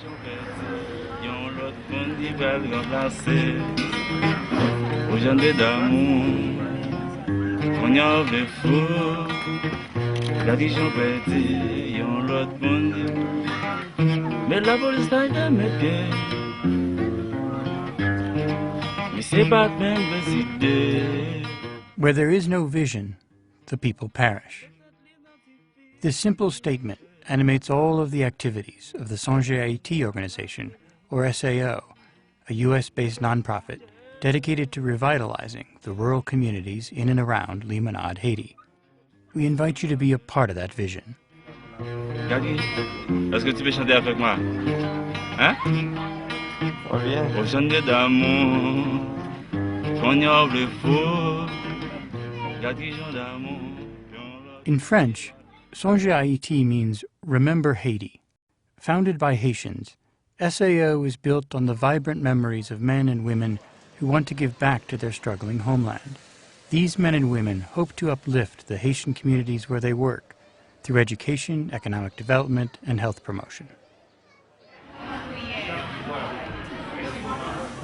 Where there is no vision, the people perish. This simple statement animates all of the activities of the Sonje Ayiti Organization, or SAO, a US-based nonprofit dedicated to revitalizing the rural communities in and around Limonade, Haiti. We invite you to be a part of that vision. Est-ce que tu peux chanter avec moi? Hein? On vient. Au sonne d'amour, qu'on y a le faux, d'amour. In French, Sonje Ayiti means Remember Haiti. Founded by Haitians, SAO is built on the vibrant memories of men and women who want to give back to their struggling homeland. These men and women hope to uplift the Haitian communities where they work through education, economic development, and health promotion.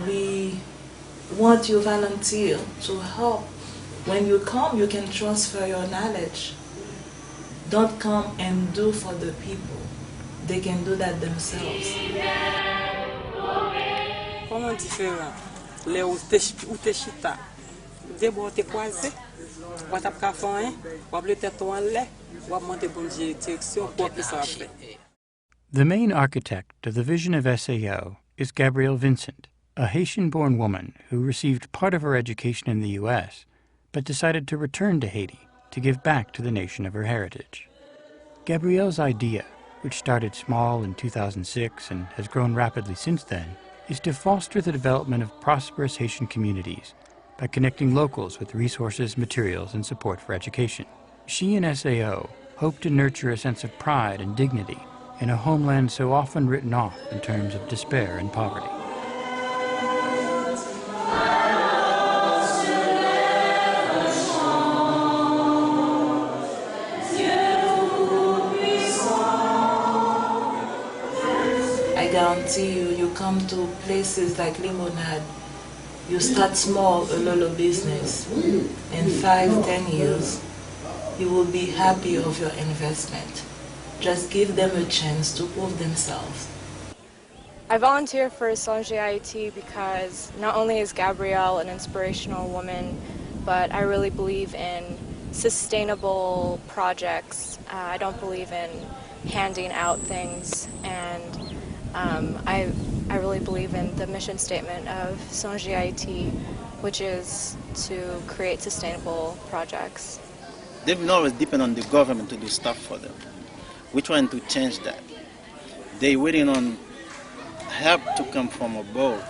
We want you volunteer to help. When you come, you can transfer your knowledge. Don't come and do for the people. They can do that themselves. Comment différent? Les ou te chita, des bois te croisé, ou t'as pas fait, ou le tête en l'air, ou monter bonne direction pour que ça fait. The main architect of the vision of SAO is Gabrielle Vincent, a Haitian-born woman who received part of her education in the U.S., but decided to return to Haiti to give back to the nation of her heritage. Gabrielle's idea, which started small in 2006 and has grown rapidly since then, is to foster the development of prosperous Haitian communities by connecting locals with resources, materials, and support for education. She and SAO hope to nurture a sense of pride and dignity in a homeland so often written off in terms of despair and poverty. I guarantee you, you come to places like Limonade, you start small, a little business. In 5-10 years, you will be happy of your investment. Just give them a chance to prove themselves. I volunteer for Sonje Ayiti because not only is Gabrielle an inspirational woman, but I really believe in sustainable projects. I don't believe in handing out things, and I really believe in the mission statement of Sonje Ayiti, which is to create sustainable projects. They will always depend on the government to do stuff for them. We're trying to change that. They're waiting on help to come from above.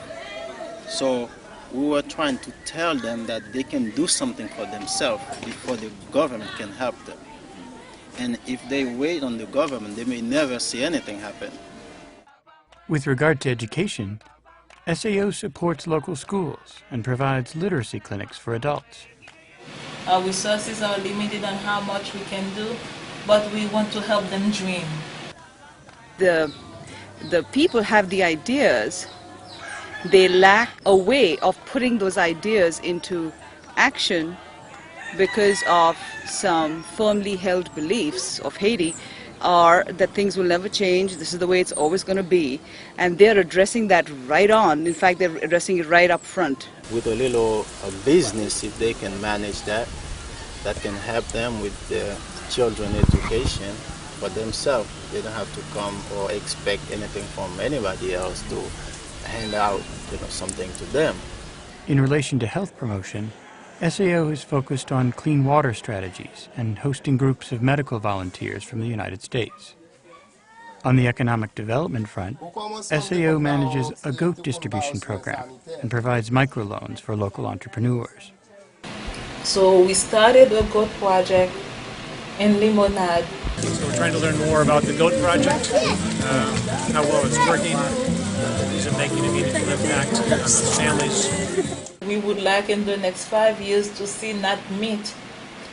So we were trying to tell them that they can do something for themselves before the government can help them. And if they wait on the government, they may never see anything happen. With regard to education, SAO supports local schools and provides literacy clinics for adults. Our resources are limited on how much we can do, but we want to help them dream. The people have the ideas. They lack a way of putting those ideas into action because of some firmly held beliefs of Haiti, are that things will never change, this is the way it's always going to be, and they're addressing that right on. In fact, they're addressing it right up front. With a little business, if they can manage that, that can help them with their children education for themselves. They don't have to come or expect anything from anybody else to hand out, something to them. In relation to health promotion, SAO is focused on clean water strategies and hosting groups of medical volunteers from the United States. On the economic development front, SAO manages a goat distribution program and provides microloans for local entrepreneurs. So we started a goat project in Limonade. So we're trying to learn more about the goat project, how well it's working, is it making a meaningful impact on the families. We would like in the next 5 years to see not meat,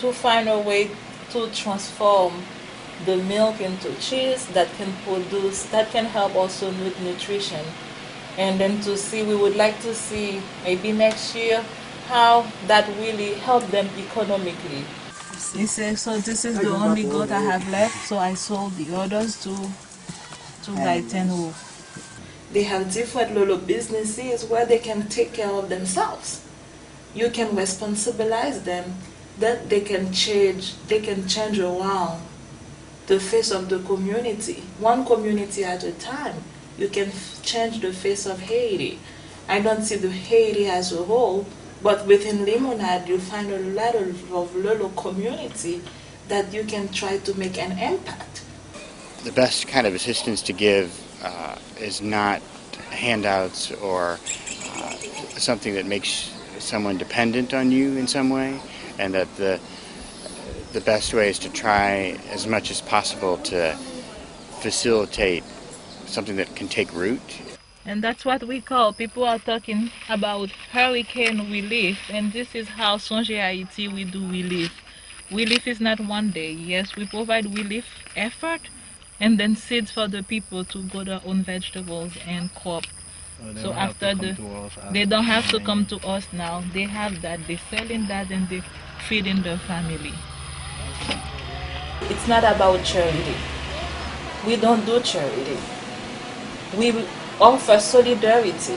to find a way to transform the milk into cheese that can help also with nutrition. And then to see, we would like to see maybe next year how that really helped them economically. So this is the only goat I have left, so I sold the others to Gaiten Wolf. They have different little businesses where they can take care of themselves. You can responsibilize them, that they can change around the face of the community, one community at a time. You can change the face of Haiti. I don't see the Haiti as a whole, but within Limonade, you find a lot of little community that you can try to make an impact. The best kind of assistance to give is not handouts or something that makes someone dependent on you in some way, and that the best way is to try as much as possible to facilitate something that can take root. And that's what we call, people are talking about hurricane relief, and this is how Sonje Ayiti we do relief. Relief is not one day. Yes, we provide relief effort and then seeds for the people to grow their own vegetables and crop. So after they don't have to come to us now. They have that, they selling that, and they feeding their family. It's not about charity. We don't do charity. We offer solidarity.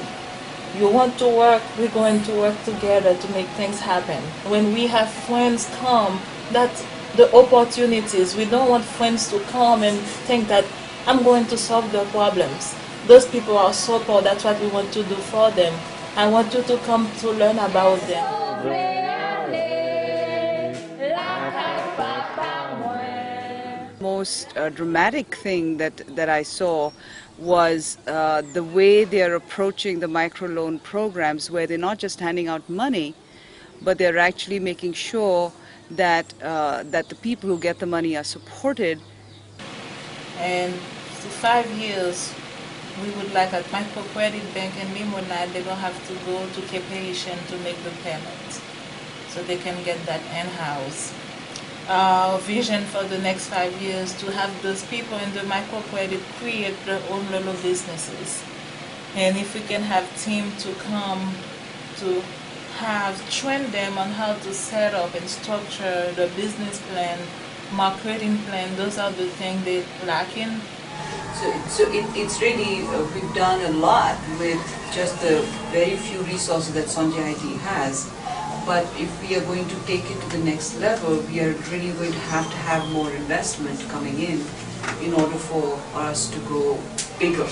You want to work, we're going to work together to make things happen. When we have friends come, that's the opportunities. We don't want friends to come and think that I'm going to solve their problems. Those people are so poor, that's what we want to do for them. I want you to come to learn about them. Most dramatic thing that I saw was the way they're approaching the microloan programs, where they're not just handing out money, but they're actually making sure that that the people who get the money are supported. And for 5 years, we would like at Microcredit Bank and Limonade, they don't have to go to Cape Haitian to make the payment. So they can get that in-house. Our vision for the next 5 years to have those people in the microcredit create their own little businesses. And if we can have team to come to train them on how to set up and structure the business plan, marketing plan, those are the things they're lacking. So it's really, we've done a lot with just the very few resources that Sonje Ayiti has. But if we are going to take it to the next level, we are really going to have more investment coming in order for us to grow bigger.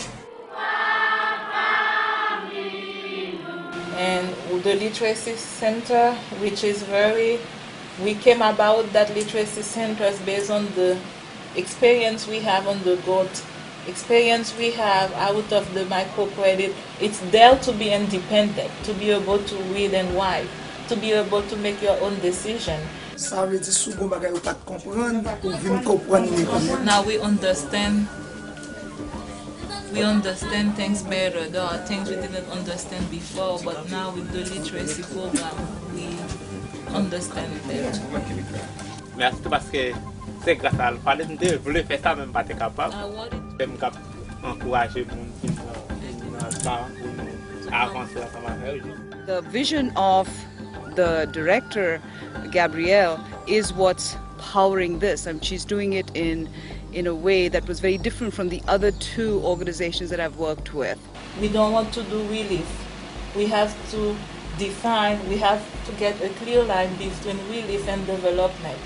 And the literacy center, which is we came about that literacy centers based on the experience we have on the goat, experience we have out of the microcredit. It's there to be independent, to be able to read and write, to be able to make your own decision. Now we understand things better. There are things we didn't understand before, but now with the literacy program, we understand better. Merci parce que c'est grâce à l'Alpha, je voulais faire ça même pas capable. Je me encourager The vision of the director, Gabrielle, is what's powering this, and she's doing it in a way that was very different from the other two organizations that I've worked with. We don't want to do relief. We have to define, we have to get a clear line between relief and development.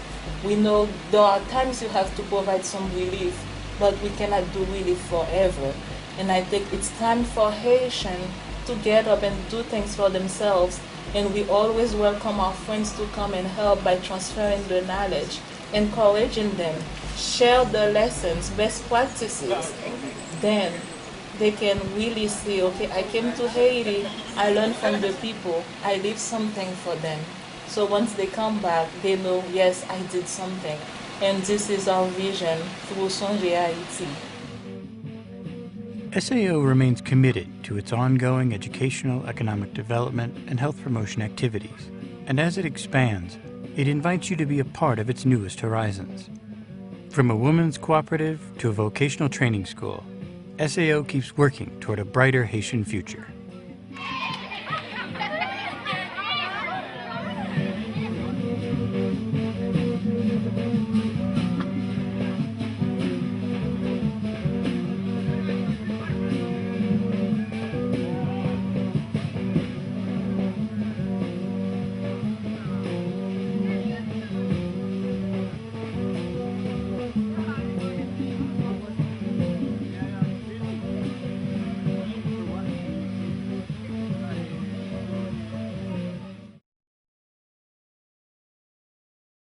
We know there are times you have to provide some relief, but we cannot do relief forever. And I think it's time for Haitians to get up and do things for themselves. And we always welcome our friends to come and help by transferring the knowledge, encouraging them, share the lessons, best practices. Then they can really see, okay, I came to Haiti, I learned from the people, I did something for them. So once they come back, they know, yes, I did something. And this is our vision through Sonje Ayiti. SAO remains committed to its ongoing educational, economic development, and health promotion activities. And as it expands, it invites you to be a part of its newest horizons. From a women's cooperative to a vocational training school, SAO keeps working toward a brighter Haitian future.